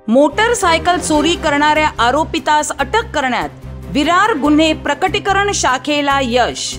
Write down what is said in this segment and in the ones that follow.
Motorcycle चोरी करणाऱ्या आरोपितास अटक करण्यात विरार गुन्हे प्रकटीकरण शाखेला यश।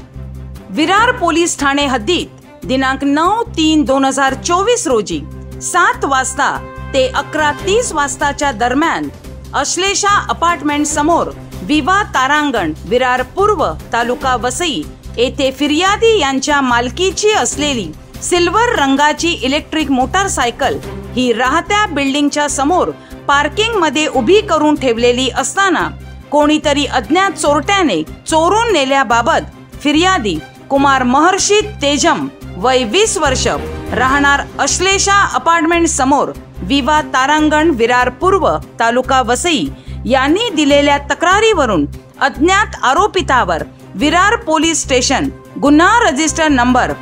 विरार पोलीस ठाणे हद्दीत दिनांक 9/3/2024 रोजी 7 वाजता ते 11:30 वाजताच्या दरम्यान अश्लेषा अपार्टमेंट समोर विवा तारांगण विरार पूर्व तालुका वसई येथे फिर्यादी यांच्या मालकीची असलेली सिल्वर रंगाची इलेक्ट्रिक मोटरसायकल ही राहत्या बिल्डिंगच्या समोर पार्किंग मध्ये उभी करून ठेवलेली असताना कोणीतरी अज्ञात चोरट्याने चोरून नेल्याबाबत फिर्यादी कुमार महर्षी तेजम वय 20 वर्ष राहणार अश्लेषा अपार्टमेंट समोर विवा तारांगण विरार पूर्व तालुका वसई यांनी दिलेल्या तक्रारीवरून अज्ञात आरोपितावर विरार पोलीस स्टेशन गुन्हा रजिस्टर नंबर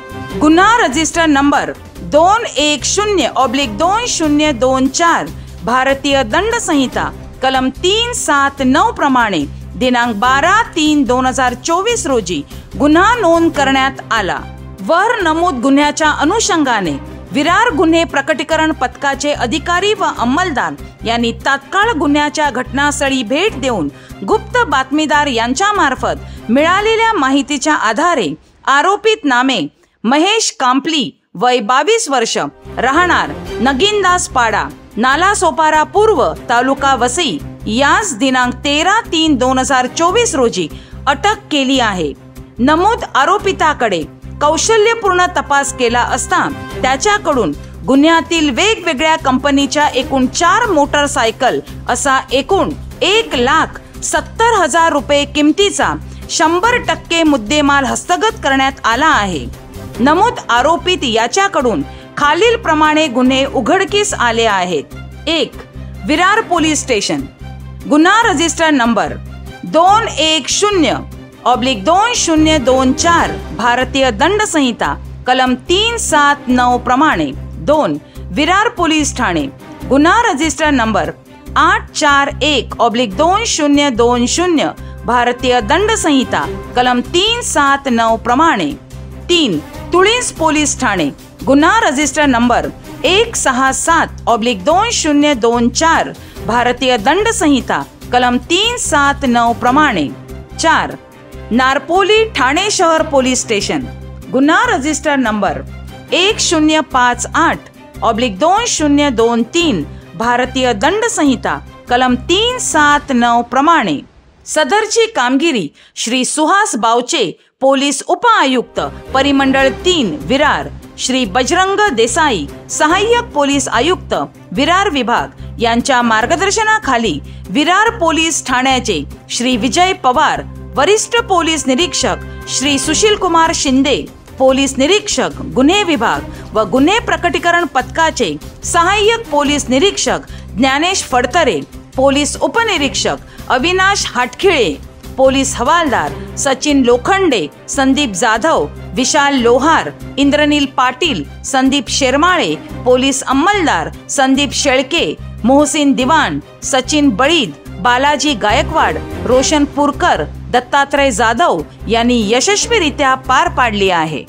210/2024 भारतीय दंड संहिता कलम 379 प्रमाणे दिनांक 12/3/2024 रोजी गुन्हा नोंद करण्यात आला। वर नमूद गुन्ह्याच्या अनुषंगाने विरार गुन्हे प्रकटीकरण पथकाचे अधिकारी व अंमलदार यांनी तात्काळ गुन्ह्याच्या घटनास्थळी भेट देऊन गुप्त बातमीदार यांच्या मार्फत मिळालेल्या माहितीच्या आधारे आरोपित नामे महेश कांपली वय 22 वर्ष राहणार नगीनदास पाडा नालासोपारा पूर्व तालुका वसई यास दिनांक 13/3/2024 रोजी अटक केली आहे। नमूद आरोपिताकडे कौशल्यपूर्ण तपास केला असता त्याच्याकडून गुन्ह्यातील वेगवेगळ्या कंपनीच्या एकूण 4 मोटरसायकल असा एकूण 1,70,000 रुपये किमतीचा 100% मुद्देमाल हस्तगत करण्यात आला आहे। नमूद आरोपित याच्याकडून खालील प्रमाणे गुन्हे उघडकीस आले आहेत। 1. विरार पोलीस स्टेशन गुन्हा रजिस्टर नंबर 210/2024 भारतीय दंड संहिता कलम 379 प्रमाणे 2. विरार पोलीस ठाणे गुन्हा रजिस्टर नंबर 841/2020 भारतीय दंड संहिता कलम 379 प्रमाणे 3. तुळीस पोलीस ठाणे गुन्हा रजिस्टर नंबर 167/2024 भारतीय दंड संहिता कलम 379 प्रमाणे 4. नारपोली ठाणे शहर पोलीस स्टेशन गुन्हा रजिस्टर नंबर 1058/2023 भारतीय दंड संहिता कलम 379 प्रमाणे सदरची कामगिरी श्री सुहास बावचे पोलीस उपआयुक्त परिमंडळ 3 विरार, श्री बजरंग देसाई सहाय्यक पोलीस आयुक्त विरार विभाग यांच्या मार्गदर्शनाखाली विरार पोलीस ठाण्याचे श्री विजय पवार वरिष्ठ पोलीस निरीक्षक, श्री सुशील कुमार शिंदे पोलीस निरीक्षक गुन्हे विभाग व गुन्हे प्रकटीकरण पथकाचे सहाय्यक पोलीस निरीक्षक ज्ञानेश फडतरे, पोलीस उपनिरीक्षक अविनाश हाटखिळे, पोलीस हवालदार सचिन लोखंडे, संदीप जाधव, विशाल लोहार, इंद्रनील पाटील, संदीप शेरमाळे, पोलीस अंमलदार संदीप शेळके, मोहसिन दिवाण, सचिन बळीद, बालाजी गायकवाड, रोशन पुरकर, दत्तात्रय जाधव यांनी यशस्वीरित्या पार पाडली आहे।